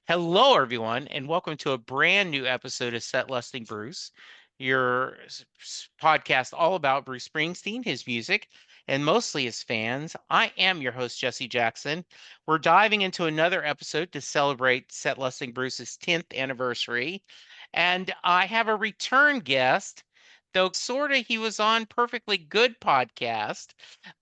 Hello, everyone, and welcome to a brand new episode of Set Lusting Bruce, your podcast all about Bruce Springsteen, his music, and mostly his fans. I am your host, Jesse Jackson. We're diving into another episode to celebrate Set Lusting Bruce's 10th anniversary. And I have a return guest, though sort of he was on Perfectly Good podcast,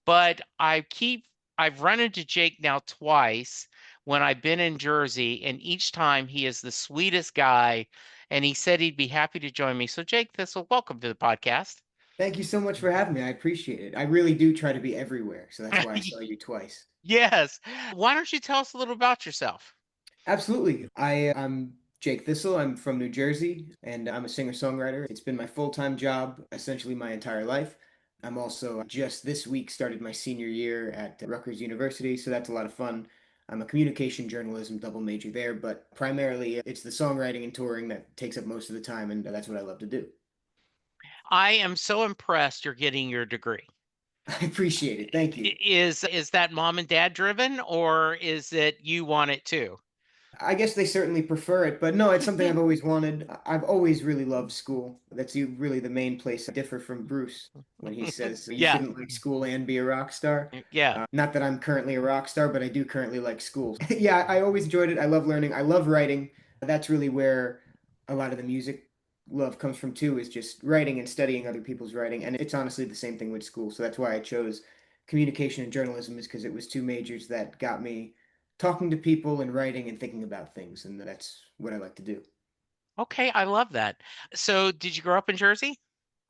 but I've run into Jake now twice when I've been in Jersey, and each time he is the sweetest guy, and he said he'd be happy to join me. So, Jake Thistle, welcome to the podcast. Thank you so much for having me. I appreciate it. I really do try to be everywhere, so that's why I saw you twice. Yes. Why don't you tell us a little about yourself? Absolutely. I'm Jake Thistle. I'm from New Jersey, and I'm a singer-songwriter. It's been my full-time job essentially my entire life. I'm also just this week started my senior year at Rutgers University, so that's a lot of fun. I'm a communication journalism double major there, but primarily it's the songwriting and touring that takes up most of the time, and that's what I love to do. I am so impressed you're getting your degree. I appreciate it. Thank you. Is that mom and dad driven, or is it you want it too? I guess they certainly prefer it, but no, it's something I've always wanted. I've always really loved school. Really the main place I differ from Bruce when he says you Yeah, shouldn't like school and be a rock star. yeah. Not that I'm currently a rock star, but I do currently like school. Yeah, I always enjoyed it. I love learning. I love writing. That's really where a lot of the music love comes from too, is just writing and studying other people's writing. And it's honestly the same thing with school. So that's why I chose communication and journalism, is because it was two majors that got me talking to people and writing and thinking about things, and that's what I like to do. Okay, I love that. So, did you grow up in Jersey?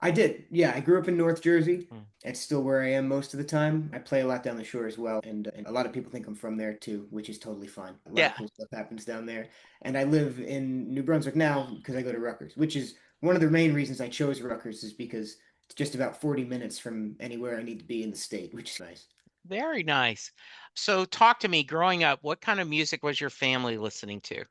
I did. Yeah, I grew up in North Jersey. Hmm. It's still where I am most of the time. I play a lot down the shore as well, and a lot of people think I'm from there too, which is totally fine. A lot of Yeah. cool stuff happens down there. And I live in New Brunswick now because I go to Rutgers, which is one of the main reasons I chose Rutgers, is because it's just about 40 minutes from anywhere I need to be in the state, which is nice. Very nice. So talk to me, growing up, what kind of music was your family listening to?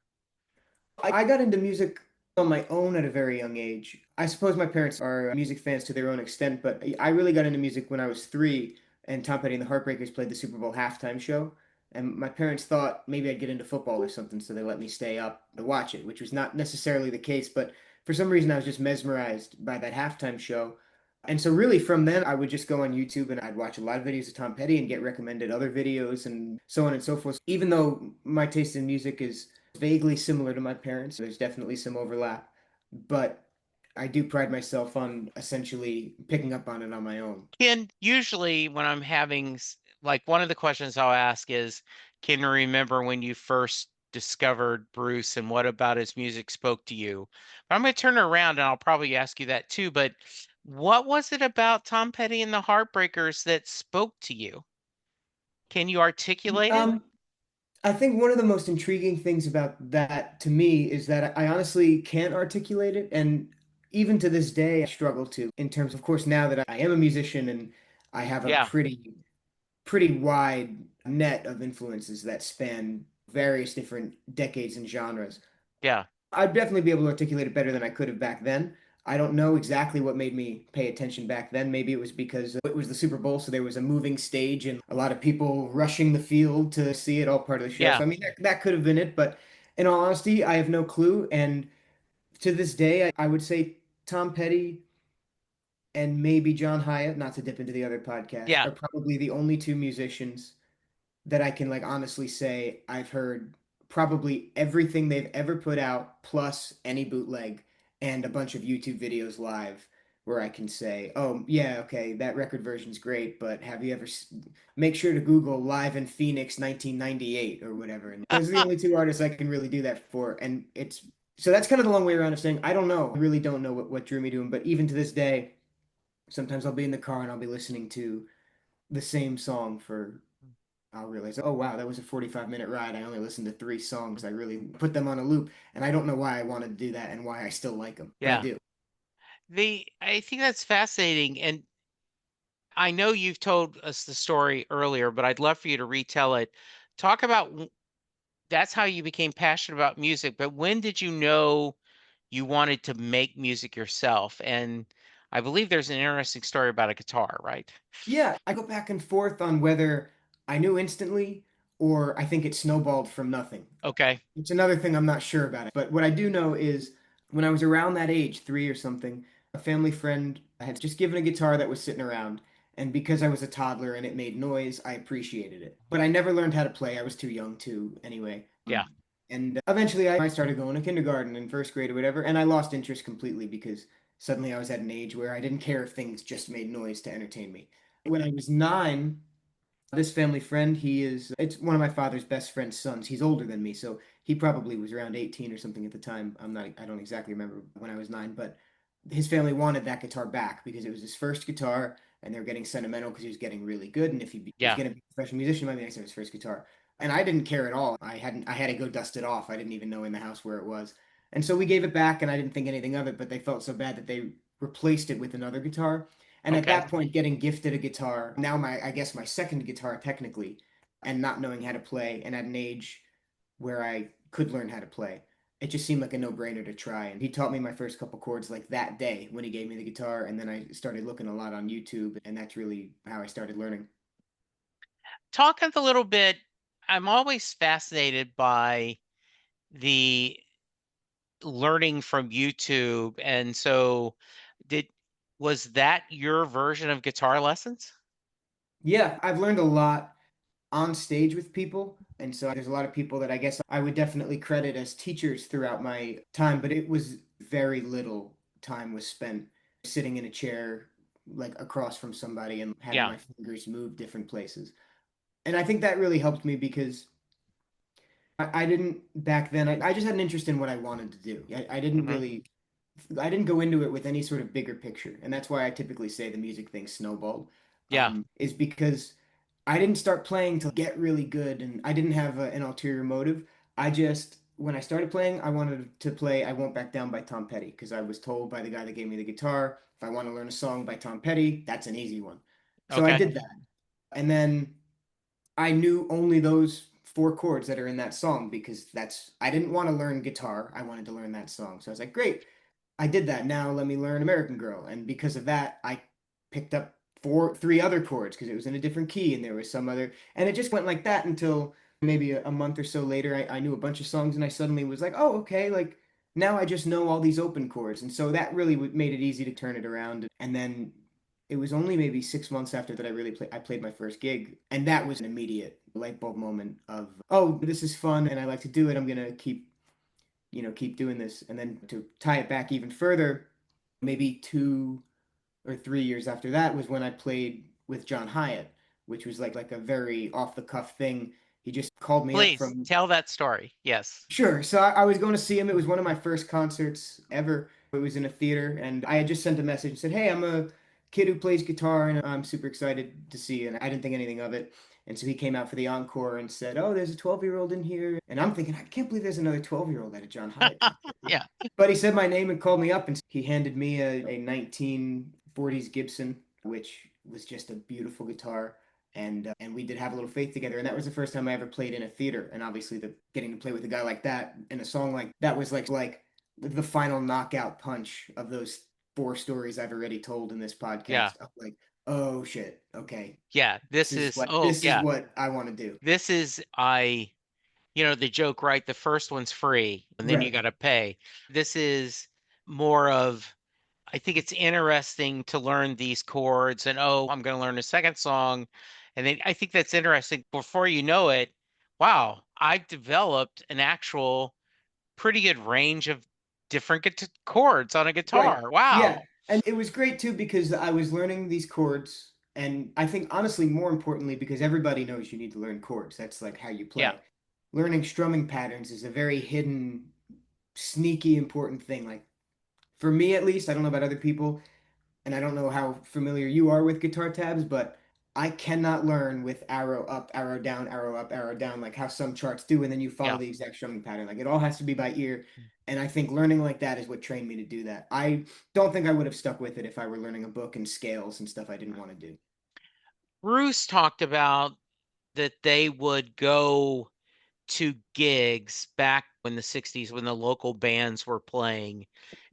I got into music on my own at a very young age. I suppose my parents are music fans to their own extent, but I really got into music when I was 3, and Tom Petty and the Heartbreakers played the Super Bowl halftime show. And my parents thought maybe I'd get into football or something, so they let me stay up to watch it, which was not necessarily the case. But for some reason, I was just mesmerized by that halftime show. And so, really, from then, I would just go on YouTube and I'd watch a lot of videos of Tom Petty and get recommended other videos and so on and so forth. Even though my taste in music is vaguely similar to my parents, there's definitely some overlap. But I do pride myself on essentially picking up on it on my own. Ken, usually when I'm having, like, one of the questions I'll ask is, can you remember when you first discovered Bruce and what about his music spoke to you? But I'm going to turn it around and I'll probably ask you that too. But what was it about Tom Petty and the Heartbreakers that spoke to you? Can you articulate it? Um, I think one of the most intriguing things about that to me is that I honestly can't articulate it. And even to this day, I struggle to, in terms, of course, now that I am a musician and I have a Yeah, pretty wide net of influences that span various different decades and genres. yeah, I'd definitely be able to articulate it better than I could have back then. I don't know exactly what made me pay attention back then. Maybe it was because it was the Super Bowl, so there was a moving stage and a lot of people rushing the field to see it, all part of the show. yeah, So, I mean, that could have been it. But in all honesty, I have no clue. And to this day, I would say Tom Petty and maybe John Hyatt, not to dip into the other podcast, yeah. are probably the only two musicians that I can like honestly say I've heard probably everything they've ever put out, plus any bootleg and a bunch of YouTube videos live, where I can say, oh yeah, okay, that record version's great, but have you ever make sure to Google Live in Phoenix 1998 or whatever. And those are the only two artists I can really do that for. And it's so that's kind of the long way around of saying I don't know. I really don't know what drew me to him. But even to this day, sometimes I'll be in the car and I'll be listening to the same song for I'll realize, oh wow, that was a 45-minute ride. I only listened to 3 songs. I really put them on a loop, and I don't know why I wanted to do that and why I still like them, but I Yeah. do. I think that's fascinating. And I know you've told us the story earlier, but I'd love for you to retell it. Talk about that's how you became passionate about music, but when did you know you wanted to make music yourself? And I believe there's an interesting story about a guitar, right? Yeah, I go back and forth on whether I knew instantly or I think it snowballed from nothing. Okay. It's another thing I'm not sure about it. But what I do know is when I was around that age, three or something, a family friend had just given a guitar that was sitting around. And because I was a toddler and it made noise, I appreciated it. But I never learned how to play. I was too young to anyway. Yeah. And eventually I started going to kindergarten and first grade or whatever. And I lost interest completely because suddenly I was at an age where I didn't care if things just made noise to entertain me. When I was 9, this family friend, it's one of my father's best friend's sons. He's older than me, so he probably was around 18 or something at the time. I don't exactly remember when I was 9, but his family wanted that guitar back because it was his first guitar and they were getting sentimental because he was getting really good. And if he was Yeah. going to be a professional musician, it might be next to his first guitar. And I didn't care at all. I had to go dust it off. I didn't even know in the house where it was. And so we gave it back and I didn't think anything of it, but they felt so bad that they replaced it with another guitar. And at Okay. that point, getting gifted a guitar, now I guess my second guitar technically, and not knowing how to play, and at an age where I could learn how to play, it just seemed like a no-brainer to try. And he taught me my first couple chords like that day when he gave me the guitar, and then I started looking a lot on YouTube, and that's really how I started learning. Talk a little bit. I'm always fascinated by the learning from YouTube. And so did was that your version of guitar lessons? Yeah, I've learned a lot on stage with people. And so there's a lot of people that I guess I would definitely credit as teachers throughout my time, but it was very little time was spent sitting in a chair like across from somebody and having Yeah. my fingers move different places. And I think that really helped me because I didn't back then, I just had an interest in what I wanted to do. Hmm. I didn't go into it with any sort of bigger picture. And that's why I typically say the music thing snowballed, Yeah. is because I didn't start playing to get really good and I didn't have an ulterior motive. When I started playing, I wanted to play I Won't Back Down by Tom Petty because I was told by the guy that gave me the guitar, if I want to learn a song by Tom Petty, that's an easy one. So I Okay. did that. And then I knew only those four chords that are in that song because I didn't want to learn guitar. I wanted to learn that song. So I was like, great, I did that. Now let me learn American Girl. And because of that, I picked up three other chords because it was in a different key and there was some other, and it just went like that until maybe a month or so later, I knew a bunch of songs and I suddenly was like, oh, okay, like now I just know all these open chords. And so that really made it easy to turn it around. And then it was only maybe 6 months after that I played my first gig. And that was an immediate light bulb moment of, oh, this is fun and I like to do it. I'm gonna keep doing this. And then to tie it back even further, maybe 2 or 3 years after that was when I played with John Hyatt, which was like a very off the cuff thing. He just called me up Please from tell that story. Yes. Sure. So I was going to see him. It was one of my first concerts ever. It was in a theater, and I had just sent a message and said, "Hey, I'm a kid who plays guitar, and I'm super excited to see you." And I didn't think anything of it. And so he came out for the encore and said, "Oh, there's a 12-year-old in here." And I'm thinking, I can't believe there's another 12-year-old at a John Hyatt concert. Yeah. But he said my name and called me up, and he handed me a 1940s Gibson, which was just a beautiful guitar and we did have a little faith together and that was the first time I ever played in a theater and obviously the getting to play with a guy like that in a song like that was like the final knockout punch of those four stories I've already told in this Yeah. podcast of like, oh shit, okay, Yeah. This is, oh, this is yeah. what I want to do. This is, the joke, right? The first one's free and then you Right. got to pay. This is more of, I think it's interesting to learn these chords and, oh, I'm going to learn a second song. And then I think that's interesting. Before you know it, wow, I've developed an actual pretty good range of different chords on a Right. guitar. Yeah. Wow. And it was great too because I was learning these chords. And I think, honestly, more importantly, because everybody knows you need to learn chords. That's like how you Yeah. play. Learning strumming patterns is a very hidden, sneaky, important thing. Like, for me at least, I don't know about other people, and I don't know how familiar you are with guitar tabs, but I cannot learn with arrow up, arrow down, arrow up, arrow down, like how some charts do, and then you follow Yeah. the exact strumming pattern. Like it all has to be by ear. And I think learning like that is what trained me to do that. I don't think I would have stuck with it if I were learning a book and scales and stuff I didn't want to do. Bruce talked about that they would go to gigs back in the 60s when the local bands were playing,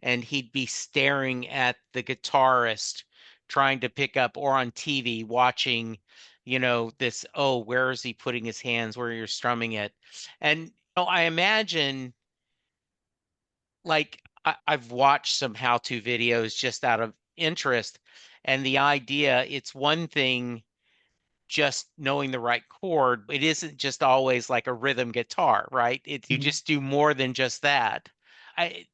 and he'd be staring at the guitarist trying to pick up, or on TV watching, this, oh, where is he putting his hands where you're strumming it? And I imagine, like, I've watched some how-to videos just out of interest, and the idea, it's one thing just knowing the right chord. It isn't just always like a rhythm guitar, right? You Mhm. just do more than just that. I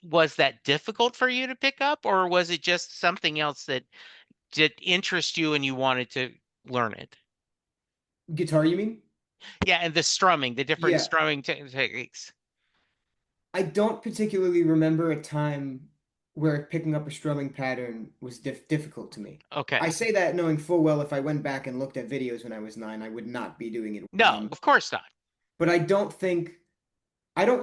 was that difficult for you to pick up, or was it just something else that did interest you and you wanted to learn it? Guitar, you mean? Yeah, and the strumming, the different Yeah. strumming techniques. I don't particularly remember a time where picking up a strumming pattern was difficult to me. I Okay. say that knowing full well if I went back and looked at videos when I was 9, I would not be doing it. No, of course not. But I don't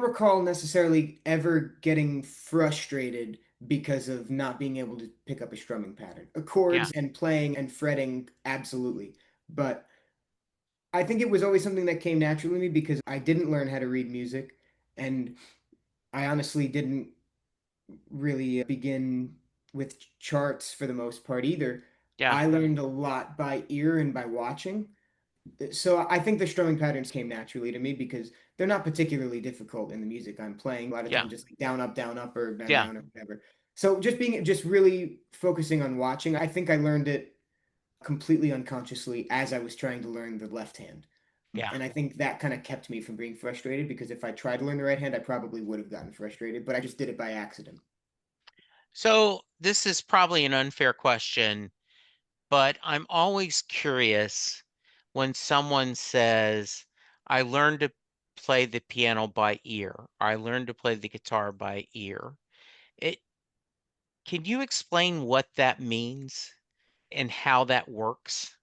recall necessarily ever getting frustrated because of not being able to pick up a strumming pattern. Yeah, Chords and playing and fretting, absolutely. But I think it was always something that came naturally to me because I didn't learn how to read music, and I honestly didn't really begin with charts for the most part either. yeah, I learned a lot by ear and by watching. So I think the strumming patterns came naturally to me because they're not particularly difficult in the music I'm playing. A lot of yeah, times just like down, up, or down, yeah, down, or whatever. So just really focusing on watching, I think I learned it completely unconsciously as I was trying to learn the left hand. yeah. And I think that kind of kept me from being frustrated because if I tried to learn the right hand, I probably would have gotten frustrated, but I just did it by accident. So this is probably an unfair question, but I'm always curious when someone says, I learned to play the piano by ear, or I learned to play the guitar by ear. It, can you explain what that means and how that works?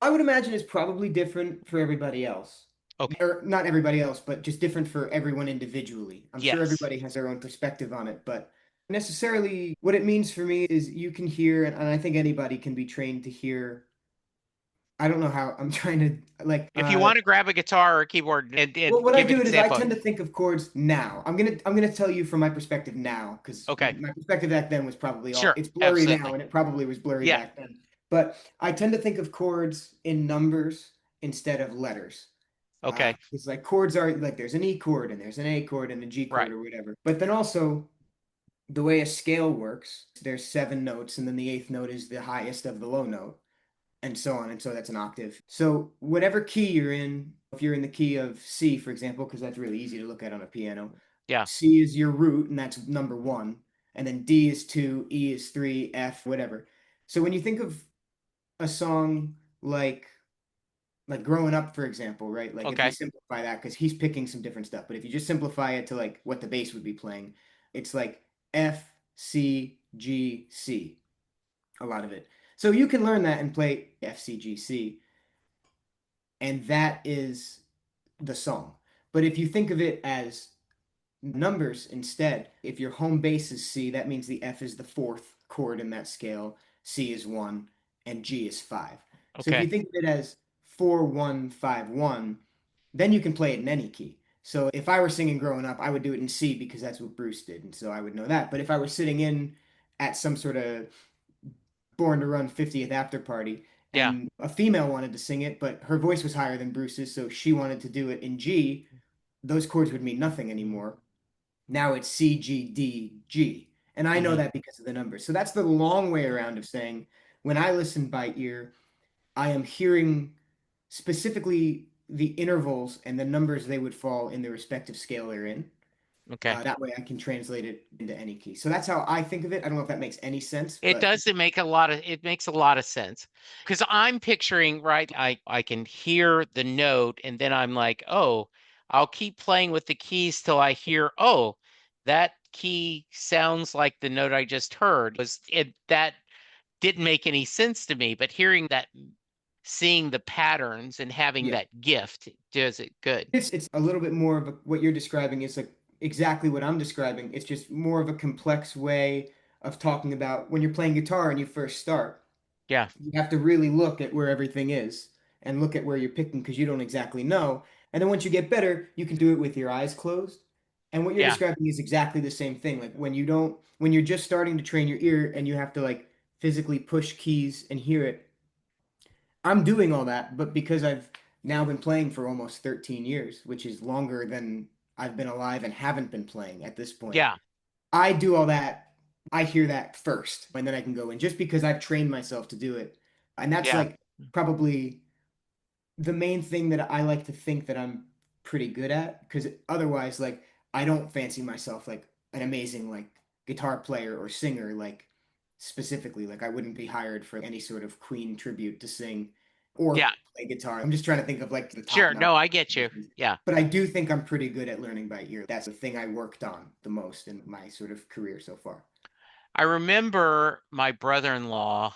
I would imagine it's probably different for everybody else. Okay. Or not everybody else, but just different for everyone individually. I'm sure Yes. everybody has their own perspective on it, but necessarily what it means for me is you can hear, and I think anybody can be trained to hear. I don't know how I'm trying to like If you want to grab a guitar or a keyboard well, and what I give an do is I example. tend to think of chords now. I'm gonna tell you from my perspective now, because Okay. my perspective back then was probably all Sure. it's blurry now, Absolutely. and it probably was blurry Yeah. back then. But I tend to think of chords in numbers instead of letters. Okay. It's like chords are like there's an E chord and there's an A chord and a G chord Right. or whatever. But then also the way a scale works, there's 7 notes, and then the eighth note is the highest of the low note, and so on. And so that's an octave. So whatever key you're in, if you're in the key of C, for example, because that's really easy to look at on a piano, Yeah. C is your root, and that's number one. And then D is two, E is three, F, whatever. So when you think of a song like growing up, for example, right? Like if we Okay. simplify that, because he's picking some different stuff, but if you just simplify it to like what the bass would be playing, it's like F, C, G, C, a lot of it. So you can learn that and play F, C, G, C, and that is the song. But if you think of it as numbers instead, if your home base is C, that means the F is the fourth chord in that scale, C is one, and G is five. So if you Okay. think of it as 4-1-5-1, then you can play it in any key. So if I were singing growing up, I would do it in C because that's what Bruce did, and so I would know that. But if I was sitting in at some sort of Born to Run 50th after party Yeah. and a female wanted to sing it, but her voice was higher than Bruce's, so she wanted to do it in G, those chords would mean nothing anymore. Now it's C, G, D, G. And I know Hmm. that because of the numbers. So that's the long way around of saying when I listen by ear, I am hearing specifically the intervals and the numbers they would fall in the respective scale they're in. Okay. That way I can translate it into any key. So that's how I think of it. I don't know if that makes any sense, It but does make a lot of it makes a lot of sense because I'm picturing, right, I can hear the note and then I'm like, oh, I'll keep playing with the keys till I hear, oh, that key sounds like the note I just heard. Was it that didn't make any sense to me, but hearing that, seeing the patterns and having yeah. that gift does it good. It's a little bit more of what you're describing is like exactly what I'm describing. It's just more of a complex way of talking about when you're playing guitar and you first start. Yeah. You have to really look at where everything is and look at where you're picking because you don't exactly know. And then once you get better, you can do it with your eyes closed. And what you're Yeah. describing is exactly the same thing. Like when you're just starting to train your ear and you have to like physically push keys and hear it, I'm doing all that, but because I've now been playing for almost 13 years, which is longer than I've been alive and haven't been playing at this point, Yeah, I do all that. I hear that first, and then I can go in just because I've trained myself to do it. And that's yeah, like probably the main thing that I like to think that I'm pretty good at, because otherwise, like, I don't fancy myself like an amazing like guitar player or singer, like specifically. Like I wouldn't be hired for any sort of Queen tribute to sing or yeah. play guitar. I'm just trying to think of like the top Sure. notch No, I get you. musicians. Yeah. But I do think I'm pretty good at learning by ear. That's the thing I worked on the most in my sort of career so far. I remember my brother-in-law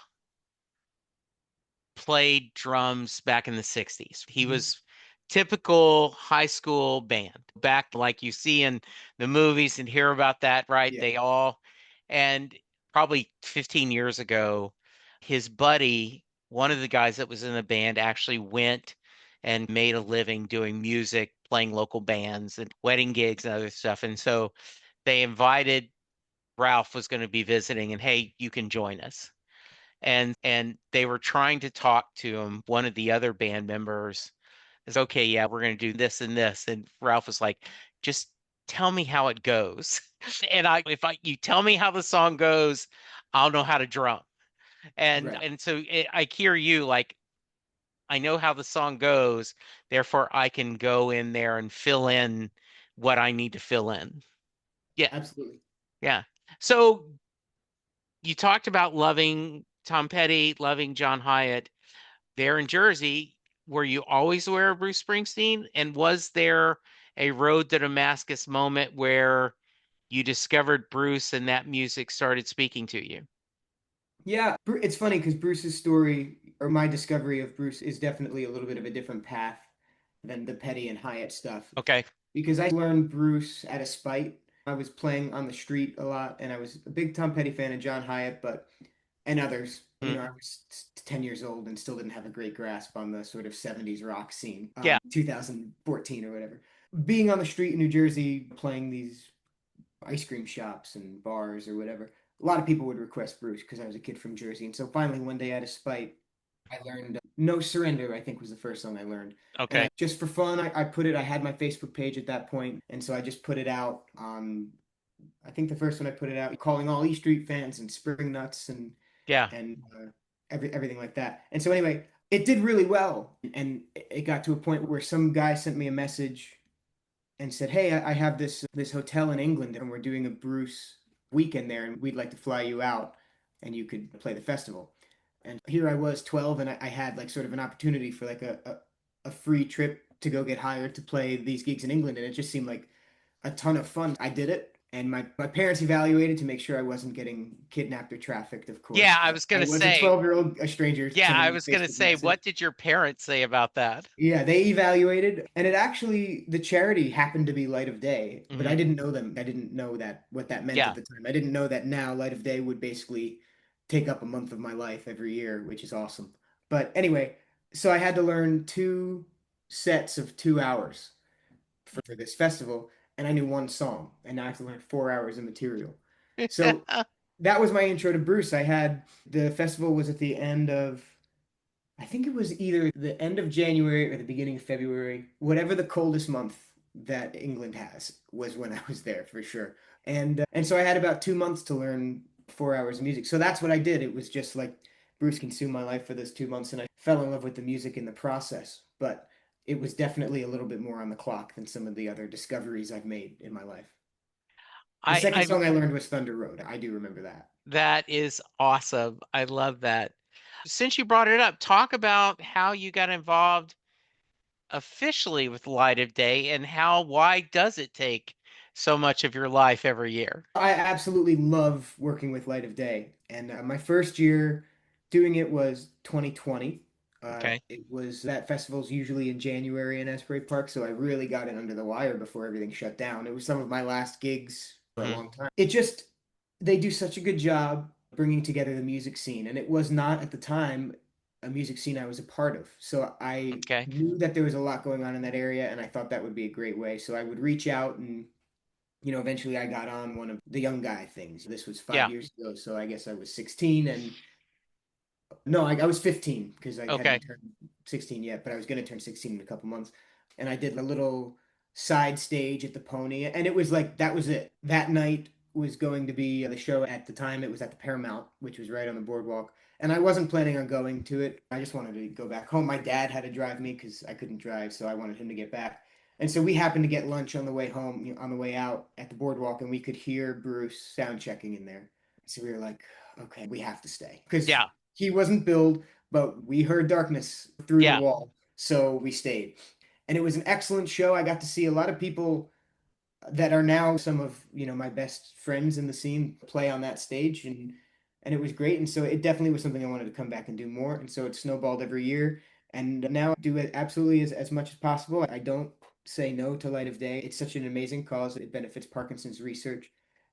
played drums back in the 60s. He Mhm. was typical high school band. Back like you see in the movies and hear about that, right? Yeah. They all and probably 15 years ago, his buddy, one of the guys that was in the band actually went and made a living doing music, playing local bands and wedding gigs and other stuff. And so they invited Ralph was going to be visiting and hey, you can join us. And they were trying to talk to him. One of the other band members is okay, yeah, we're going to do this and this. And Ralph was like, just tell me how it goes. And if you tell me how the song goes, I'll know how to drum. And Right. and so I hear you like I know how the song goes, therefore I can go in there and fill in what I need to fill in. Yeah, Absolutely. yeah. So you talked about loving Tom Petty, loving John Hyatt. There in Jersey, were you always aware of Bruce Springsteen? And was there a Road to Damascus moment where you discovered Bruce and that music started speaking to you? Yeah, it's funny because Bruce's story or my discovery of Bruce is definitely a little bit of a different path than the Petty and Hyatt stuff. Okay. Because I learned Bruce at a spite. I was playing on the street a lot, and I was a big Tom Petty fan and John Hyatt, but and others. You know, I Mm, was 10 years old and still didn't have a great grasp on the sort of 70s rock scene, yeah. 2014 or whatever. Being on the street in New Jersey, playing these ice cream shops and bars or whatever, a lot of people would request Bruce because I was a kid from Jersey. And so finally, one day out of spite, I learned No Surrender, I think was the first song I learned. And Okay. I just for fun, I put it, I had my Facebook page at that point, and so I just put it out on, I think the first one I put it out, calling all E Street fans and Spring Nuts Yeah. and everything like that. And so anyway, it did really well, and it got to a point where some guy sent me a message and said, "Hey, I have this hotel in England, and we're doing a Bruce weekend there, and we'd like to fly you out, and you could play the festival." And here I was, 12, and I had like sort of an opportunity for like a free trip to go get hired to play these gigs in England, and it just seemed like a ton of fun. I did it, and my parents evaluated to make sure I wasn't getting kidnapped or trafficked, of Yeah, course, I but was I gonna was a say, 12-year-old, a stranger yeah, sending I me was a gonna Facebook say, message. what did your parents say about that? Yeah, they evaluated, and it actually the charity happened to be Light of Day, but I Hmm. didn't know them. I didn't know that what that meant at Yeah. the time. I didn't know that now Light of Day would basically take up a month of my life every year, which is awesome. But anyway, so I had to learn two sets of 2 hours for this festival, and I knew one song, and now I have to learn 4 hours of material. So that was my intro to Bruce. I had the festival was at the end of I think it was either the end of January or the beginning of February, whatever the coldest month that England has was when I was there for sure. And so I had about 2 months to learn 4 hours of music. So that's what I did. It was just like Bruce consumed my life for those 2 months, and I fell in love with the music in the process. But it was definitely a little bit more on the clock than some of the other discoveries I've made in my life. The second I song I learned was Thunder Road. I do remember that. that is awesome. I love that. Since you brought it up, talk about how you got involved officially with Light of Day and why does it take so much of your life every year? I absolutely love working with Light of Day. And my first year doing it was 2020. Okay. It was that festival's usually in January in Asbury Park, so I really got it under the wire before everything shut down. It was some of my last gigs for a Hmm. long time. It just, they do such a good job bringing together the music scene, and it was not at the time a music scene I was a part of. So I Okay. knew that there was a lot going on in that area, and I thought that would be a great way. So I would reach out and eventually I got on one of the young guy things. This was five Yeah. years ago, so I guess I was 16, and No, I was 15 because I Okay. hadn't turned 16 yet, but I was going to turn 16 in a couple months. And I did a little side stage at the Pony, and it was like that was it. That night was going to be the show at the time. It was at the Paramount, which was right on the boardwalk. And I wasn't planning on going to it. I just wanted to go back home. My dad had to drive me because I couldn't drive, so I wanted him to get back. And so we happened to get lunch on the way home, on the way out at the boardwalk, and we could hear Bruce sound checking in there. So we were like, okay, we have to stay because Yeah. he wasn't billed, but we heard darkness through the Yeah. wall, so we stayed. And it was an excellent show. I got to see a lot of people that are now some of my best friends in the scene play on that stage, and it was great. And so it definitely was something I wanted to come back and do more. And so it snowballed every year. And now I do it absolutely as much as possible. I don't say no to Light of Day. It's such an amazing cause. It benefits Parkinson's research.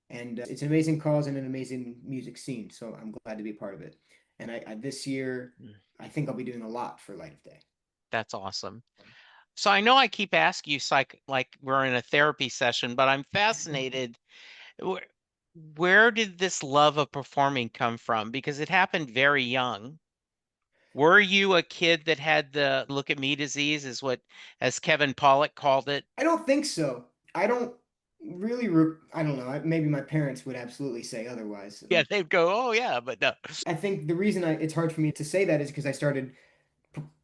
And it's an amazing cause and an amazing music scene. So I'm glad to be a part of it. And I this year, Mm, I think I'll be doing a lot for Light of Day. that's awesome. So I know I keep asking you like we're in a therapy session, but I'm fascinated. Where, where did this love of performing come from? Because it happened very young. Were you a kid that had the look at me disease, is what, as Kevin Pollak called it? I don't think so. I don't really, I don't know. Maybe my parents would absolutely say otherwise. Yeah, they'd go, oh yeah, but no. I think the reason it's hard for me to say that is because I started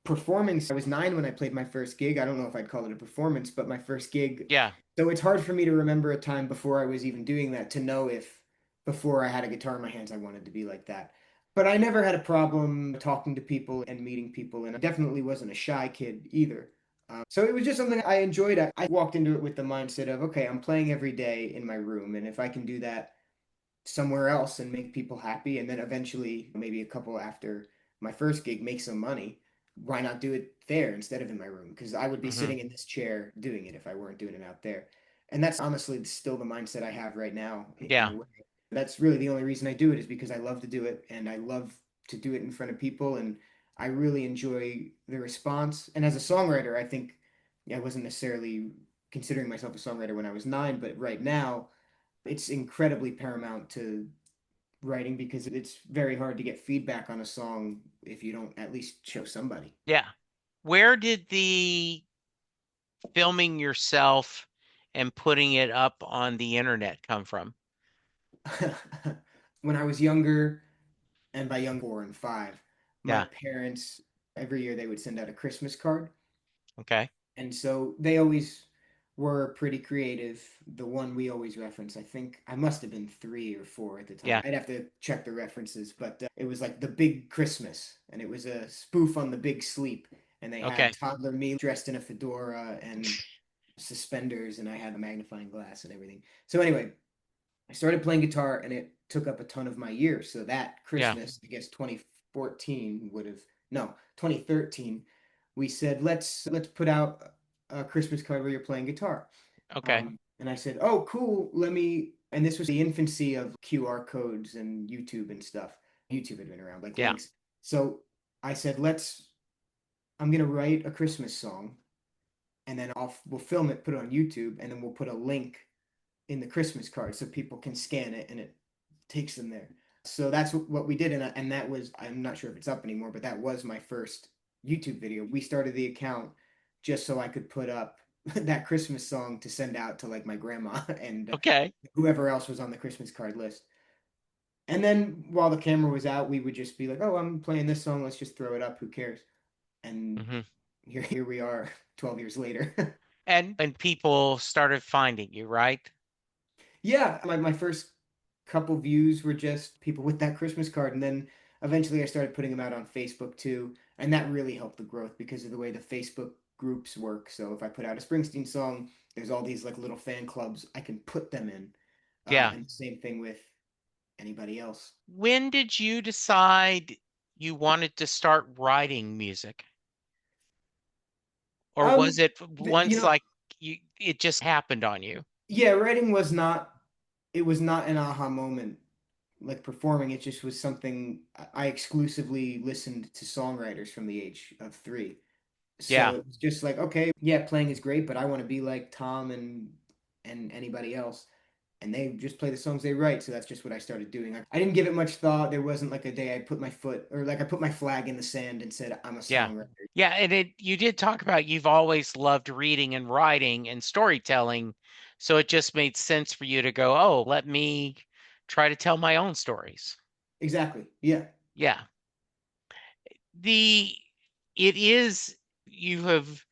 performing. I was 9 when I played my first gig. I don't know if I'd call it a performance, but my first gig. Yeah. So it's hard for me to remember a time before I was even doing that to know if before I had a guitar in my hands I wanted to be like that. But I never had a problem talking to people and meeting people, and I definitely wasn't a shy kid either. So it was just something I enjoyed. I walked into it with the mindset of, okay, I'm playing every day in my room, and if I can do that somewhere else and make people happy, and then eventually, maybe a couple after my first gig, make some money, why not do it there instead of in my room? Because I would be Hmm. sitting in this chair doing it if I weren't doing it out there. And that's honestly still the mindset I have right now, in Yeah. a way. That's really the only reason I do it, is because I love to do it and I love to do it in front of people. And I really enjoy the response. And as a songwriter, I think I wasn't necessarily considering myself a songwriter when I was 9, but right now, it's incredibly paramount to writing because it's very hard to get feedback on a song if you don't at least show somebody. Yeah. Where did the filming yourself and putting it up on the internet come from? When I was younger, and by young 4 and 5, my Yeah. parents, every year they would send out a Christmas card. Okay. And so they always were pretty creative. The one we always reference, I think I must have been 3 or 4 at the time. Yeah. I'd have to check the references, but it was like The Big Christmas, and it was a spoof on The Big Sleep. And they had Okay. toddler me dressed in a fedora and suspenders, and I had a magnifying glass and everything. So anyway, I started playing guitar, and it took up a ton of my year. So that Yeah. Christmas, I guess 2014 would have, no, 2013, we said let's put out a Christmas card where you're playing guitar. Okay. And I said, oh, cool. Let me. And this was the infancy of QR codes and YouTube and stuff. YouTube had been around, like Yeah. links. So I said, I'm gonna write a Christmas song, and then we'll film it, put it on YouTube, and then we'll put a link in the Christmas card so people can scan it and it takes them there. So that's what we did, and that was, I'm not sure if it's up anymore, but that was my first YouTube video. We started the account just so I could put up that Christmas song to send out to like my grandma and Okay. whoever else was on the Christmas card list. And then while the camera was out, we would just be like, "Oh, I'm playing this song. Let's just throw it up. Who cares?" And Hmm. here we are, 12 years later. And people started finding you, right? Yeah, my first couple views were just people with that Christmas card, and then eventually I started putting them out on Facebook too, and that really helped the growth because of the way the Facebook groups work. So if I put out a Springsteen song, there's all these like little fan clubs I can put them in, Yeah. and the same thing with anybody else. When did you decide you wanted to start writing music? Or was Um, it th- you once know, like it just happened on you? yeah, writing was not. It was not an aha moment like performing. It just was something I exclusively listened to songwriters from the age of 3. So Yeah. it was just like, okay, yeah, playing is great, but I want to be like Tom and anybody else. and they just play the songs they write. So that's just what I started doing. I didn't give it much thought. There wasn't like a day I put my foot or like I put my flag in the sand and said, I'm a Yeah. songwriter. Yeah, and you did talk about you've always loved reading and writing and storytelling, so it just made sense for you to go, "Oh, let me try to tell my own stories." Exactly. Yeah. Yeah. The it is you have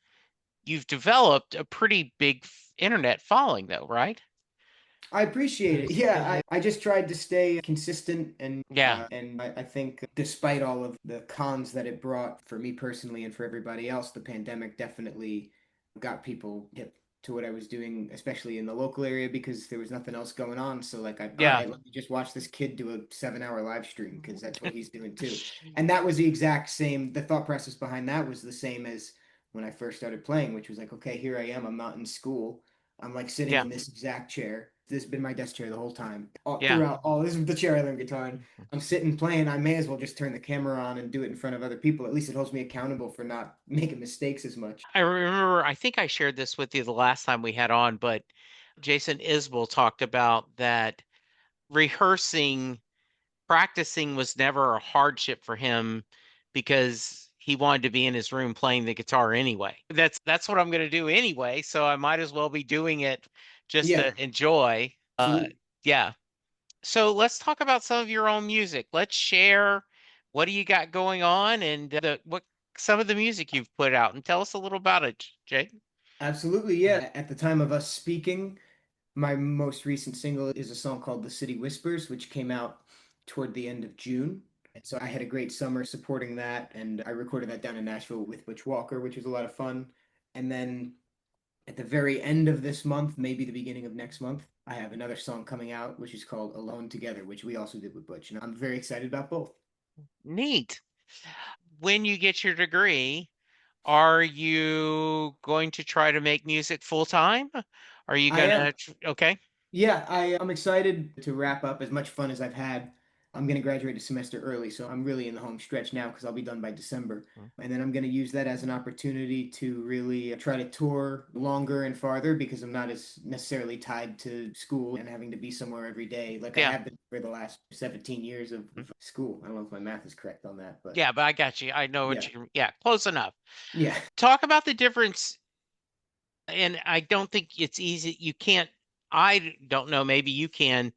you've developed a pretty big internet following though, right? I appreciate it. Yeah, I just tried to stay consistent Yeah. and I think despite all of the cons that it brought for me personally and for everybody else, the pandemic definitely got people hip to what I was doing, especially in the local area because there was nothing else going on. So like all Yeah. right, let me just watch this kid do a 7 hour live stream because that's what he's doing too. And that was the exact same, the thought process behind that was the same as when I first started playing, which was like, okay, here I am, I'm not in school. I'm like sitting Yeah. in this exact chair. This has been my desk chair the whole time. Yeah. Throughout all this is the chair I learned guitar in. I'm sitting playing. I may as well just turn the camera on and do it in front of other people. At least it holds me accountable for not making mistakes as much. I remember, I think I shared this with you the last time we had on, but Jason Isbell talked about that rehearsing, practicing was never a hardship for him because he wanted to be in his room playing the guitar anyway. That's what I'm going to do anyway, so I might as well be doing it just Yeah, to enjoy. absolutely. Yeah. So let's talk about some of your own music. Let's share what do you got going on and what some of the music you've put out and tell us a little about it, Jay. Absolutely. Yeah. At the time of us speaking, my most recent single is a song called The City Whispers, which came out toward the end of June. And so I had a great summer supporting that. And I recorded that down in Nashville with Butch Walker, which was a lot of fun. And then at the very end of this month, maybe the beginning of next month, I have another song coming out, which is called Alone Together, which we also did with Butch. And I'm very excited about both. Neat. When you get your degree, are you going to try to make music full time? Are you I gonna, am. okay? Yeah, I'm excited to wrap up as much fun as I've had. I'm going to graduate a semester early, so I'm really in the home stretch now because I'll be done by December. And then I'm going to use that as an opportunity to really try to tour longer and farther because I'm not as necessarily tied to school and having to be somewhere every day like I Yeah. have been for the last 17 years of school. I don't know if my math is correct on that, but Yeah, but I got you. I know yeah. what you, yeah, close enough. Yeah. Talk about the difference, and I don't think it's easy. You can't, I don't know, maybe you can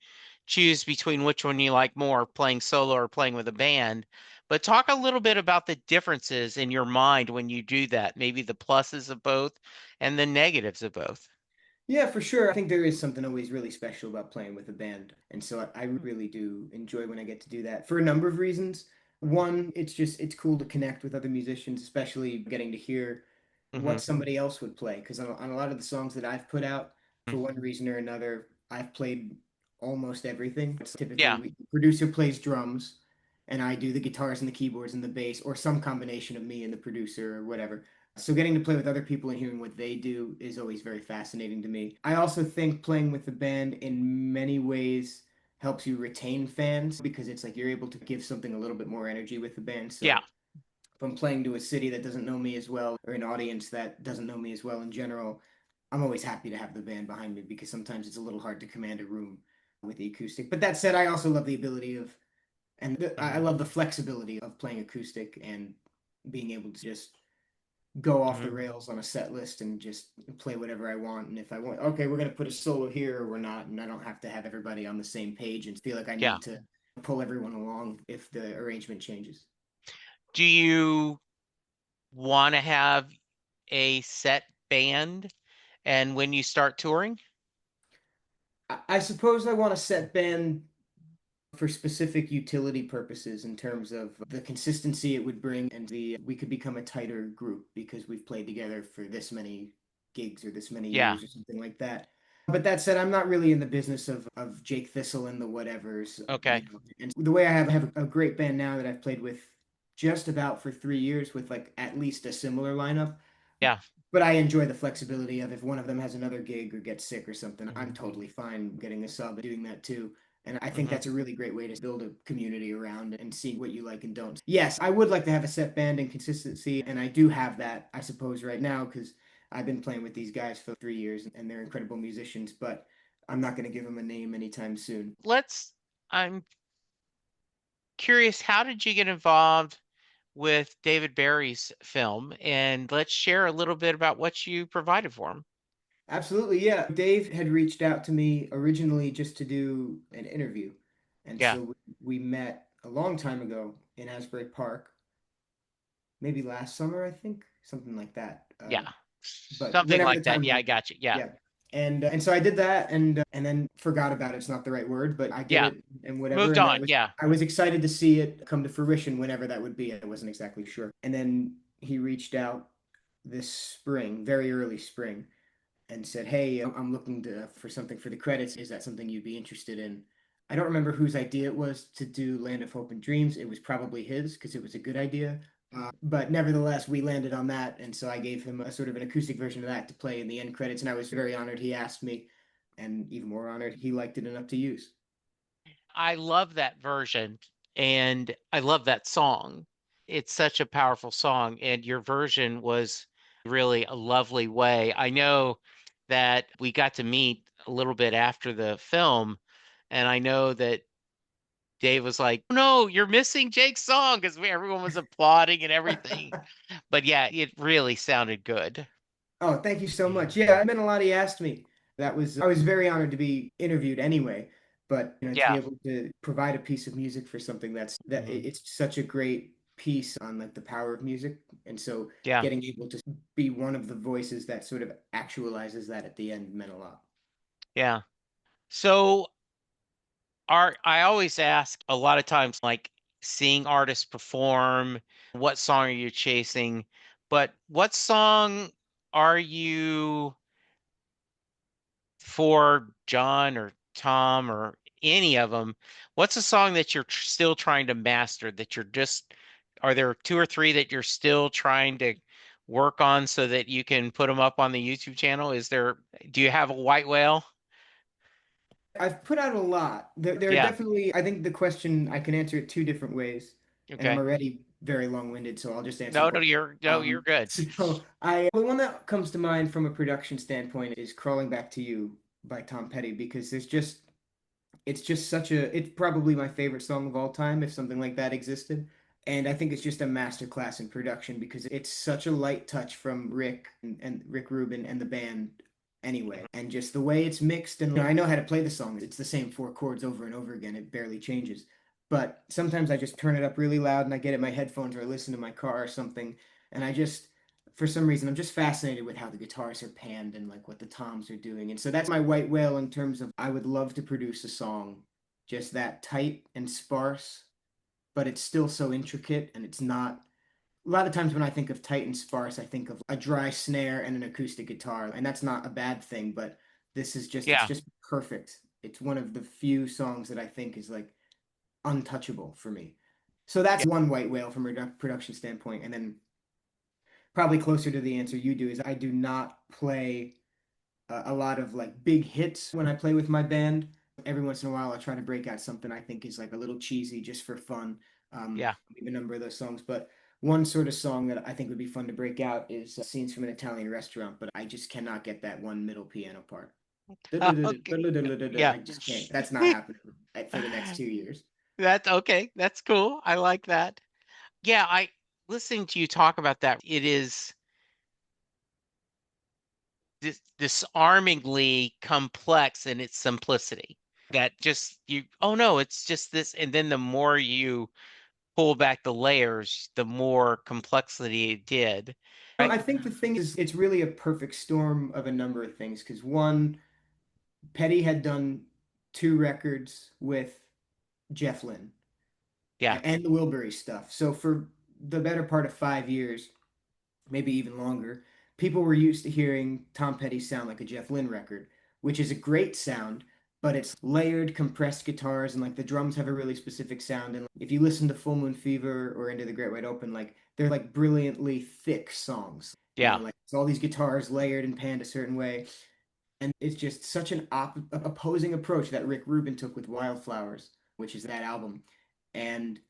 choose between which one you like more, playing solo or playing with a band. But talk a little bit about the differences in your mind when you do that, maybe the pluses of both and the negatives of both. Yeah, for sure. I think there is something always really special about playing with a band. And so I really do enjoy when I get to do that for a number of reasons. One, it's cool to connect with other musicians, especially getting to hear Hmm. what somebody else would play. Because on a lot of the songs that I've put out, for one reason or another, I've played almost everything. It's typically Yeah. the producer plays drums, and I do the guitars and the keyboards and the bass, or some combination of me and the producer or whatever. So getting to play with other people and hearing what they do is always very fascinating to me. I also think playing with the band in many ways helps you retain fans because it's like you're able to give something a little bit more energy with the band. Yeah. So if I'm playing to a city that doesn't know me as well or an audience that doesn't know me as well in general, I'm always happy to have the band behind me because sometimes it's a little hard to command a room with the acoustic. But that said, I also love the ability of I Hmm. love the flexibility of playing acoustic and being able to just go off the Hmm. rails on a set list and just play whatever I want. And if I want, okay, we're gonna put a solo here or we're not, and I don't have to have everybody on the same page and feel like I Yeah. need to pull everyone along if the arrangement changes. Do you want to have a set band and when you start touring? I suppose I want a set band for specific utility purposes in terms of the consistency it would bring and the we could become a tighter group because we've played together for this many gigs or this many Yeah. years or something like that. But that said, I'm not really in the business of Jake Thistle and the whatevers, Okay. And the way I have a great band now that I've played with just about for 3 years with like at least a similar lineup. Yeah. But I enjoy the flexibility of if one of them has another gig or gets sick or something, I'm Hmm. totally fine getting a sub and doing that too. And I think Hmm. that's a really great way to build a community around and see what you like and don't. Yes, I would like to have a set band and consistency, and I do have that, I suppose, right now because I've been playing with these guys for 3 years and they're incredible musicians. But I'm not going to give him a name anytime soon. I'm curious, how did you get involved with David Barry's film? And let's share a little bit about what you provided for him. Absolutely, yeah. Dave had reached out to me originally just to do an interview. And Yeah, so we met a long time ago in Asbury Park, maybe last summer, I think, something like that. yeah, But something whenever the like that. time Yeah, I was, got you. Yeah, yeah. And so I did that and then forgot about it. It's not the right word, but I did yeah, it and whatever. moved And on. Yeah, I was excited to see it come to fruition whenever that would be. I wasn't exactly sure. And then he reached out this spring, very early spring, and said, "Hey, I'm looking for something for the credits. Is that something you'd be interested in?" I don't remember whose idea it was to do Land of Hope and Dreams. It was probably his because it was a good idea. But nevertheless, we landed on that, and so I gave him a sort of an acoustic version of that to play in the end credits, and I was very honored he asked me, and even more honored he liked it enough to use. I love that version and I love that song. It's such a powerful song, and your version was really a lovely way. I know that we got to meet a little bit after the film, and I know that Dave was like, "No, you're missing Jake's song," because everyone was applauding and everything. But yeah, it really sounded good. Oh, thank you so much. Yeah, it meant a lot. He asked me. I was very honored to be interviewed anyway, but to be Yeah. able to provide a piece of music for something Mhm. it's such a great piece on like the power of music, and so Yeah. getting able to be one of the voices that sort of actualizes that at the end meant a lot. Yeah. So Art, I always ask a lot of times, like seeing artists perform, what song are you chasing? But what song are you for John or Tom or any of them? What's a song that you're still trying to master that you're just, are there two or three that you're still trying to work on so that you can put them up on the YouTube channel? Do you have a white whale? I've put out a lot. There are Yeah. definitely, I think the question, I can answer it two different ways, and I'm Okay. already very long-winded, so I'll just answer No, both. no, you're good. The one that comes to mind from a production standpoint is Crawling Back to You by Tom Petty, because it's just such it's probably my favorite song of all time if something like that existed. And I think it's just a masterclass in production because it's such a light touch from and Rick Rubin and the band anyway. And just the way it's mixed, and I know how to play the song. It's the same four chords over and over again. It barely changes. But sometimes I just turn it up really loud and I get it in my headphones or I listen to my car or something. And I just for some reason, I'm just fascinated with how the guitars are panned and like what the toms are doing. And so that's my white whale in terms of I would love to produce a song just that tight and sparse, but it's still so intricate and it's not. A lot of times when I think of tight and sparse, I think of a dry snare and an acoustic guitar, and that's not a bad thing, but it's Yeah. just perfect. It's one of the few songs that I think is like untouchable for me. So that's Yeah. one white whale from a production standpoint. And then probably closer to the answer you do is I do not play a lot of like big hits when I play with my band. Every once in a while, I try to break out something I think is like a little cheesy just for fun. Yeah. We have a number of those songs, but one sort of song that I think would be fun to break out is Scenes from an Italian Restaurant, but I just cannot get that one middle piano part. Okay. Yeah. I just can't. That's not happening for the next 2 years. That's okay. That's cool. I like that. Yeah, I listening to you talk about that, it is disarmingly complex in its simplicity. That just oh no, it's just this. And then the more you pull back the layers, the more complexity it did. Well, Right? I think the thing is, it's really a perfect storm of a number of things. Because one, Petty had done two records with Jeff Lynne Yeah. and the Wilbury stuff. So for the better part of 5 years, maybe even longer, people were used to hearing Tom Petty sound like a Jeff Lynne record, which is a great sound, but it's layered, compressed guitars, and like the drums have a really specific sound. And if you listen to Full Moon Fever or Into the Great Wide Open, like they're like brilliantly thick songs. Yeah. Like it's all these guitars layered and panned a certain way. And it's just such an opposing approach that Rick Rubin took with Wildflowers, which is that album. And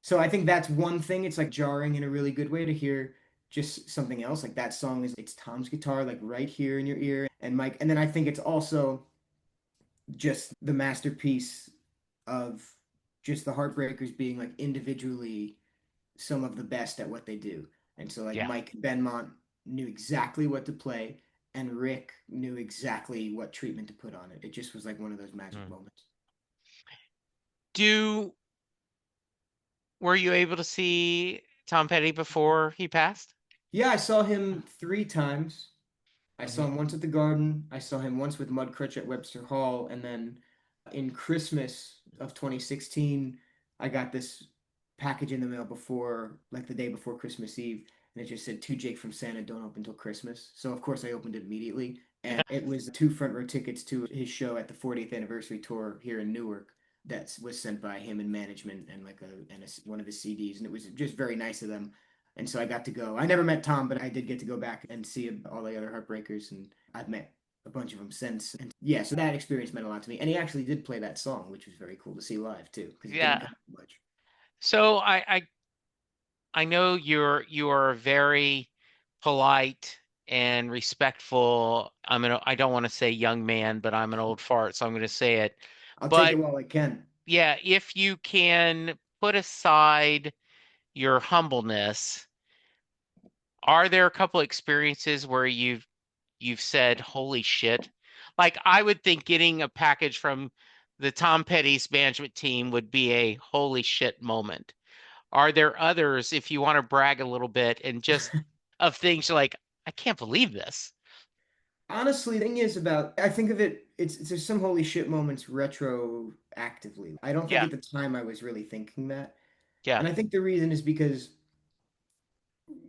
so I think that's one thing. It's like jarring in a really good way to hear just something else. Like that song is it's Tom's guitar like right here in your ear and Mike. And then I think it's also just the masterpiece of just the Heartbreakers being like individually some of the best at what they do. And so like Yeah. Mike Benmont knew exactly what to play and Rick knew exactly what treatment to put on it. It just was like one of those magic Mm. moments. Do Were you able to see Tom Petty before he passed? Yeah, I saw him 3 times. I saw Hmm. him once at the Garden. I saw him once with Mudcrutch at Webster Hall, and then in Christmas of 2016, I got this package in the mail before, like the day before Christmas Eve, and it just said to Jake from Santa, don't open till Christmas. So of course I opened it immediately, and it was two front row tickets to his show at the 40th anniversary tour here in Newark. That was sent by him and management and like one of his CDs, and it was just very nice of them. And so I got to go. I never met Tom, but I did get to go back and see all the other Heartbreakers, and I've met a bunch of them since. And yeah, so that experience meant a lot to me. And he actually did play that song, which was very cool to see live too, because it didn't Yeah. come much. So I know you're a very polite and respectful. I don't want to say young man, but I'm an old fart, so I'm going to say it. I'll take it But while I can. yeah, if you can put aside your humbleness, are there a couple experiences where you've said, "Holy shit"? Like I would think getting a package from the Tom Petty's management team would be a holy shit moment. Are there others, if you want to brag a little bit and just of things you're like, I can't believe this? Honestly, the thing is about I think of it. It's there's some holy shit moments retroactively. I don't think Yeah, at the time I was really thinking that, yeah, and I think the reason is because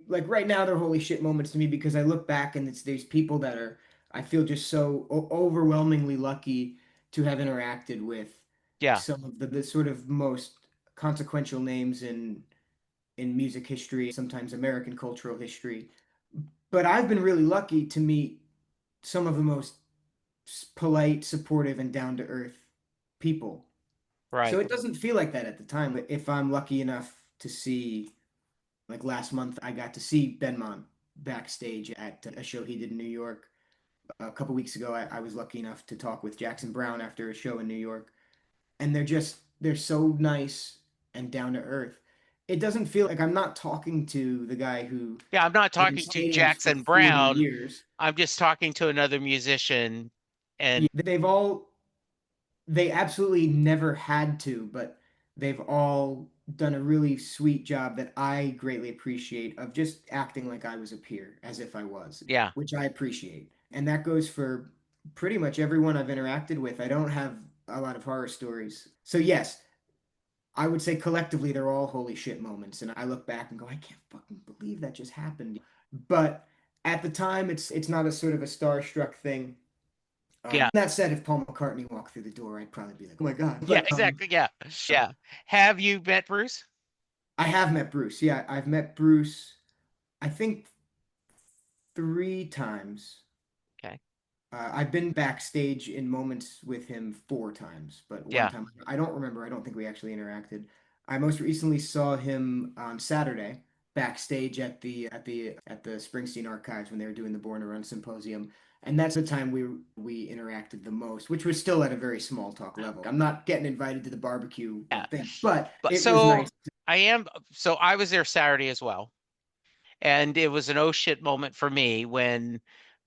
like right now they're holy shit moments to me because I look back and it's these people that are I feel just so overwhelmingly lucky to have interacted with yeah, some of the sort of most consequential names in music history, sometimes American cultural history. But I've been really lucky to meet some of the most polite, supportive, and down to earth people. So right. it doesn't feel like that at the time. If I'm lucky enough to see like last month, I got to see Benmont backstage at a show he did in New York. A couple weeks ago, I was lucky enough to talk with Jackson Brown after a show in New York, and they're so nice and down to earth. It doesn't feel like I'm not talking to the guy who Yeah, I'm not played in talking to stadiums for Jackson 40 Brown. years. I'm just talking to another musician. And They absolutely never had to, but they've all done a really sweet job that I greatly appreciate of just acting like I was a peer, as if I was, yeah, which I appreciate. And that goes for pretty much everyone I've interacted with. I don't have a lot of horror stories. So, yes, I would say collectively they're all holy shit moments. And I look back and go, I can't fucking believe that just happened. But at the time, it's not a sort of a starstruck thing. yeah, That said, if Paul McCartney walked through the door, I'd probably be like, "Oh my God!" yeah, But exactly. Yeah, yeah. Have you met Bruce? I have met Bruce. Yeah, I've met Bruce. I think 3 times. Okay. I've been backstage in moments with him 4 times, but one Yeah, time I don't remember. I don't think we actually interacted. I most recently saw him on Saturday backstage at the Springsteen Archives when they were doing the Born to Run symposium, and that's the time we interacted the most, which was still at a very small talk level. I'm not getting invited to the barbecue yeah. thing, but But it was nice. so I was there Saturday as well. And it was an oh shit moment for me when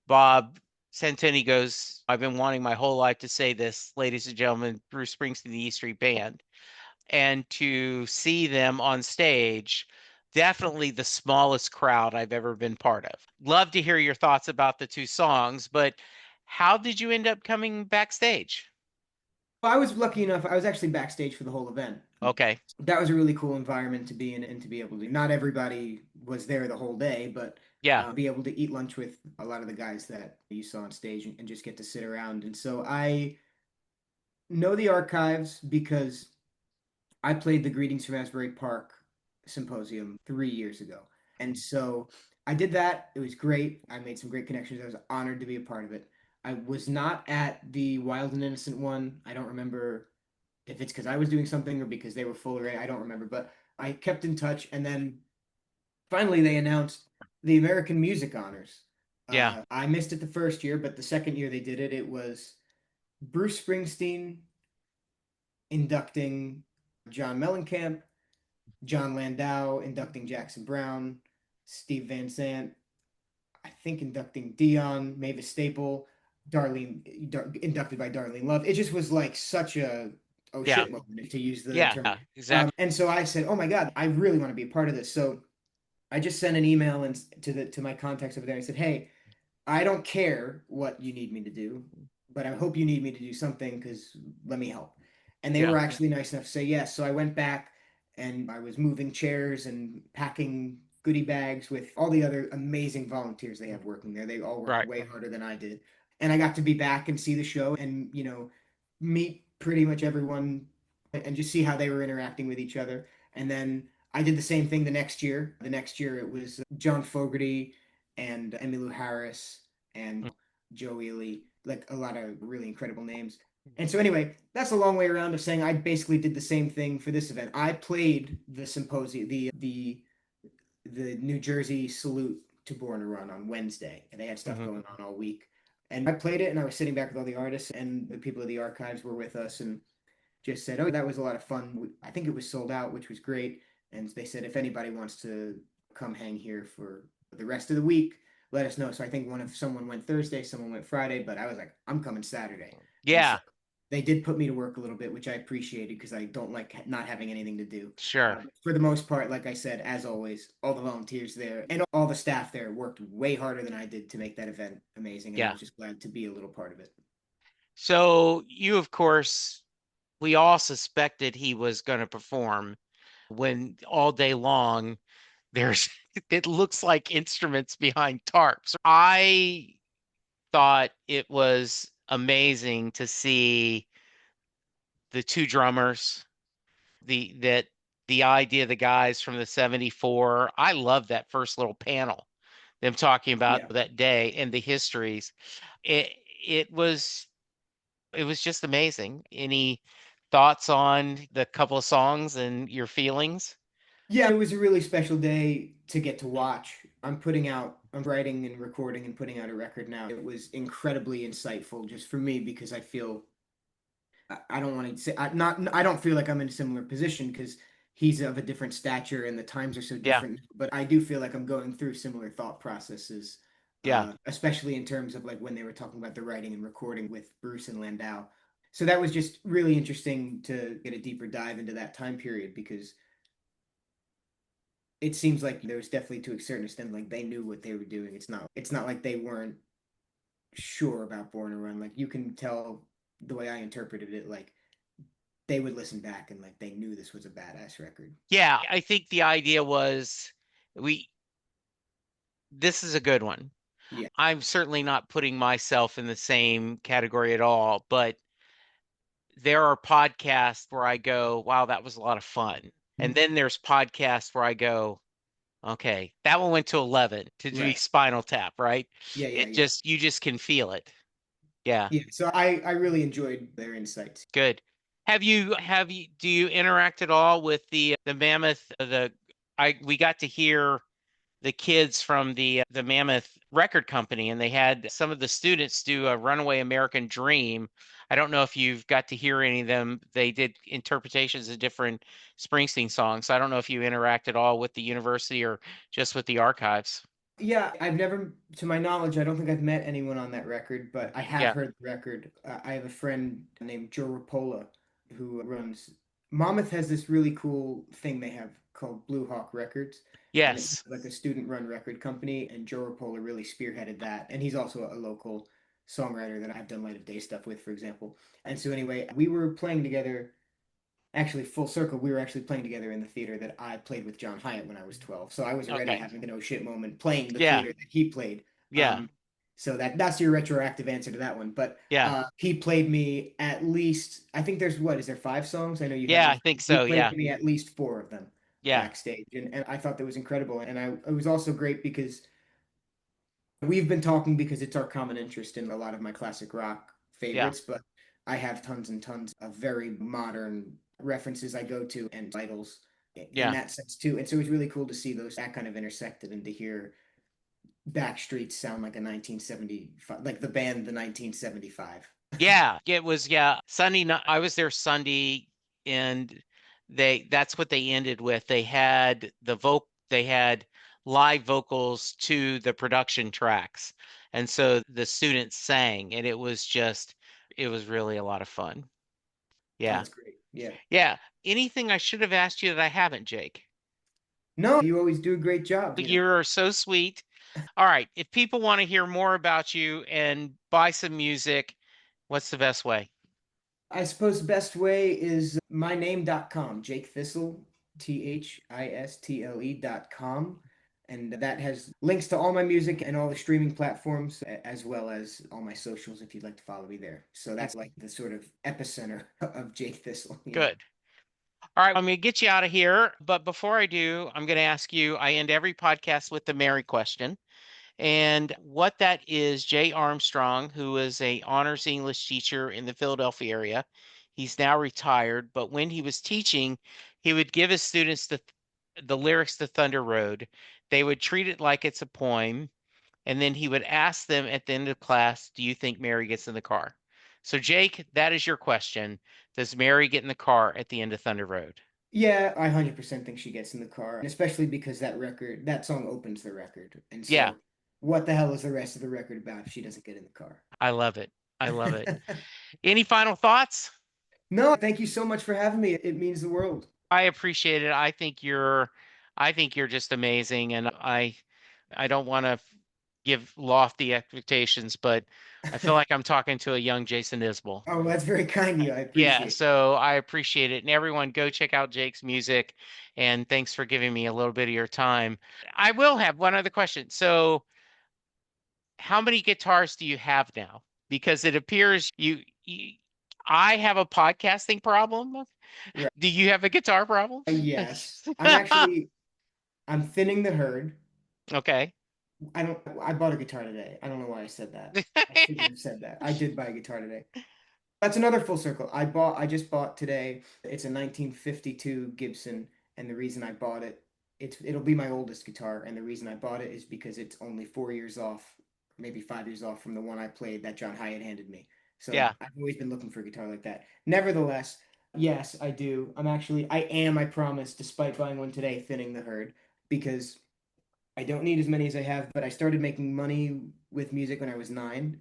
Bob Santini goes, I've been wanting my whole life to say this, ladies and gentlemen, Bruce Springsteen, the E Street Band. And to see them on stage, definitely the smallest crowd I've ever been part of. Love to hear your thoughts about the two songs, but how did you end up coming backstage? I was lucky enough. I was actually backstage for the whole event. Okay. That was a really cool environment to be in and to be able to. Not everybody was there the whole day, but Yeah. be able to eat lunch with a lot of the guys that you saw on stage and just get to sit around. And so I know the archives because I played the Greetings from Asbury Park symposium 3 years ago. And so I did that. It was great. I made some great connections. I was honored to be a part of it. I was not at the Wild and Innocent one. I don't remember if it's because I was doing something or because they were full or I don't remember, but I kept in touch. And then finally they announced the American Music Honors. Yeah. I missed it the first year, but the second year they did it, it was Bruce Springsteen inducting John Mellencamp, John Landau inducting Jackson Brown, Steve Van Sant, I think inducting Dion, Mavis Staple, inducted by Darlene Love. It just was like such a oh Yeah. shit moment to use the Yeah. term. Exactly. And so I said, oh my God, I really want to be a part of this. So I just sent an email and to my contacts over there. I said, hey, I don't care what you need me to do, but I hope you need me to do something because let me help. And they Yeah. were actually nice enough to say yes. So I went back and I was moving chairs and packing goodie bags with all the other amazing volunteers they have working there. They all worked Right. way harder than I did. And I got to be back and see the show and, meet pretty much everyone and just see how they were interacting with each other. And then I did the same thing the next year. The next year it was John Fogerty and Emmylou Harris and Joe Ely, like a lot of really incredible names. And so anyway, that's a long way around of saying I basically did the same thing for this event. I played the symposium, the New Jersey salute to Born to Run on Wednesday, and they had stuff Hmm. going on all week. And I played it, and I was sitting back with all the artists, and the people of the archives were with us, and just said, "Oh, that was a lot of fun." I think it was sold out, which was great. And they said, if anybody wants to come hang here for the rest of the week, let us know. So I think one of someone went Thursday, someone went Friday, but I was like, I'm coming Saturday. And so Yeah. they did put me to work a little bit, which I appreciated because I don't like not having anything to do. Sure. For the most part, like I said, as always, all the volunteers there and all the staff there worked way harder than I did to make that event amazing. And I Yeah. was just glad to be a little part of it. So you, of course, we all suspected he was going to perform when all day long there's it looks like instruments behind tarps. I thought it was amazing to see the two drummers, the idea of the guys from the 74. I love that first little panel, them talking about Yeah. that day and the histories. It it was it was just amazing. Any thoughts on the couple of songs and your feelings? Yeah, it was a really special day to get to watch. I'm writing and recording and putting out a record now. It was incredibly insightful just for me because I feel I don't want to say I don't feel like I'm in a similar position because he's of a different stature and the times are so Yeah, different. But I do feel like I'm going through similar thought processes, yeah, especially in terms of like when they were talking about the writing and recording with Bruce and Landau. So that was just really interesting to get a deeper dive into that time period because it seems like there was definitely to a certain extent like they knew what they were doing. It's not like they weren't sure about Born to Run. Like you can tell the way I interpreted it, like they would listen back and like they knew this was a badass record. yeah. I think the idea was we this is a good one. Yeah. I'm certainly not putting myself in the same category at all, but there are podcasts where I go, wow, that was a lot of fun. And then there's podcasts where I go, okay, that one went to 11 to do Right. Spinal Tap, right? Yeah, yeah, It yeah. just, you just can feel it. Yeah, Yeah. So I really enjoyed their insights. good. Do you interact at all with the Mammoth, we got to hear the kids from the Mammoth record company, and they had some of the students do a Runaway American Dream. I don't know if you've got to hear any of them. They did interpretations of different Springsteen songs. I don't know if you interact at all with the university or just with the archives. Yeah, I've never, to my knowledge, I don't think I've met anyone on that record, but I have Yeah. heard the record. I have a friend named Joe Rapola who runs Monmouth has this really cool thing they have called Blue Hawk Records, and it's Yes. like a student-run record company, and Joe Rapola really spearheaded that, and he's also a local songwriter that I've done Light of Day stuff with, for example. And so anyway, we were playing together actually full circle, we were actually playing together in the theater that I played with John Hyatt when I was 12. So I was already Okay. having an oh shit moment playing the Yeah. theater that he played. Yeah. Um, so that's your retroactive answer to that one. But Yeah. he played me at least, I think there's what, is there 5 songs? I know you have Yeah, more. I think He so. played Yeah. me at least 4 of them Yeah. backstage. And I thought that was incredible. And it was also great because we've been talking because it's our common interest in a lot of my classic rock Yeah. favorites, but I have tons and tons of very modern references I go to and titles in Yeah. that sense too. And so it was really cool to see those that kind of intersected and to hear Backstreet sound like a 1975, like the band the 1975. Yeah, it was, yeah, Sunday night. I was there Sunday, and that's what they ended with. They had live vocals to the production tracks. And so the students sang, and it was really a lot of fun. Oh, Yeah. that's great. Yeah. Yeah. Anything I should have asked you that I haven't, Jake? No, you always do a great job. You're so sweet. All right. If people want to hear more about you and buy some music, what's the best way? I suppose the best way is myname.com, Jake Thistle, THISTLE.com. And that has links to all my music and all the streaming platforms, as well as all my socials if you'd like to follow me there. So that's like the sort of epicenter of Jake Thistle. Good. All right, I'm going to get you out of here. But before I do, I'm going to ask you, I end every podcast with the Mary question. And what that is, Jay Armstrong, who is a honors English teacher in the Philadelphia area. He's now retired, but when he was teaching, he would give his students the lyrics to Thunder Road. They would treat it like it's a poem, and then he would ask them at the end of class, "Do you think Mary gets in the car?" So, Jake, that is your question. Does Mary get in the car at the end of Thunder Road? Yeah, I 100% think she gets in the car, and especially because that song opens the record. And Yeah, so, what the hell is the rest of the record about if she doesn't get in the car? I love it. I love it. Any final thoughts? No, thank you so much for having me. It means the world. I appreciate it. I think you're just amazing, and I don't want to give lofty expectations, but I feel like I'm talking to a young Jason Isbell. Oh, that's very kind of you. I Yeah, appreciate it. so I appreciate it. And everyone go check out Jake's music. And thanks for giving me a little bit of your time. I will have one other question. So, how many guitars do you have now? Because it appears I have a podcasting problem. Right. Do you have a guitar problem? Yes. I'm thinning the herd. Okay. I bought a guitar today. I don't know why I said that. I shouldn't have said that. I did buy a guitar today. That's another full circle. I just bought today. It's a 1952 Gibson, and the reason I bought it'll be my oldest guitar, and the reason I bought it is because it's only 4 years off, maybe 5 years off from the one I played that John Hyatt handed me. So Yeah. I've always been looking for a guitar like that. Nevertheless, yes, I do. I promise, despite buying one today, thinning the herd because I don't need as many as I have, but I started making money with music when I was 9,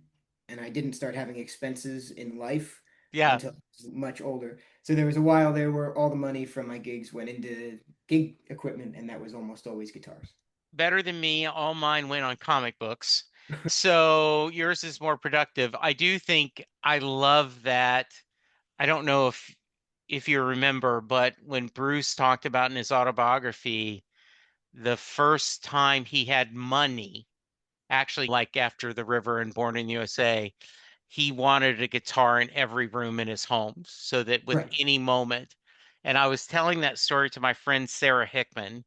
and I didn't start having expenses in life Yeah. until I was much older. So there was a while there where all the money from my gigs went into gig equipment, and that was almost always guitars. Better than me. All mine went on comic books. So yours is more productive. I do think I love that. I don't know if you remember, but when Bruce talked about in his autobiography, the first time he had money, actually like after The River and Born in the USA, he wanted a guitar in every room in his home so that with Right. any moment, and I was telling that story to my friend Sarah Hickman,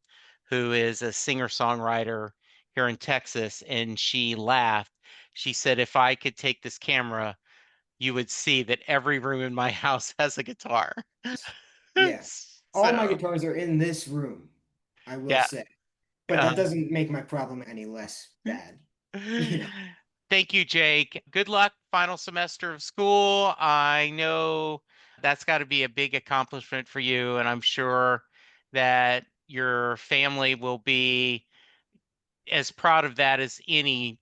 who is a singer-songwriter here in Texas, and she laughed. She said, if I could take this camera, you would see that every room in my house has a guitar. Yeah. All my So, guitars are in this room, I will yeah. say. But that doesn't make my problem any less bad. You know. Thank you, Jake. Good luck, final semester of school. I know that's got to be a big accomplishment for you, and I'm sure that your family will be as proud of that as any,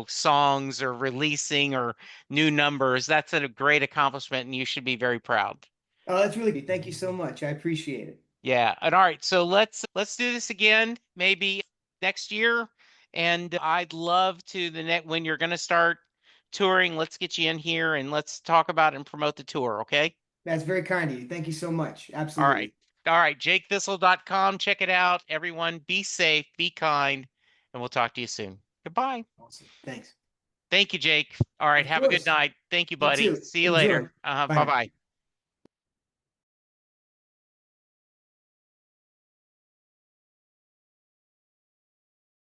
songs or releasing or new numbers. That's a great accomplishment, and you should be very proud. Oh, that's really good. Thank you so much. I appreciate it. Yeah. And all right, so let's do this again, maybe next year. And I'd love to the net when you're going to start touring, let's get you in here and let's talk about and promote the tour, okay? That's very kind of you. Thank you so much. All right. Absolutely. All right, jakethistle.com. Check it out. Everyone, be safe, be kind, and we'll talk to you soon. Goodbye. Awesome. Thanks. Thank you, Jake. All right, Of have a good course. night. Thank you, You buddy. too. See you later. Enjoy. Bye Bye now. bye.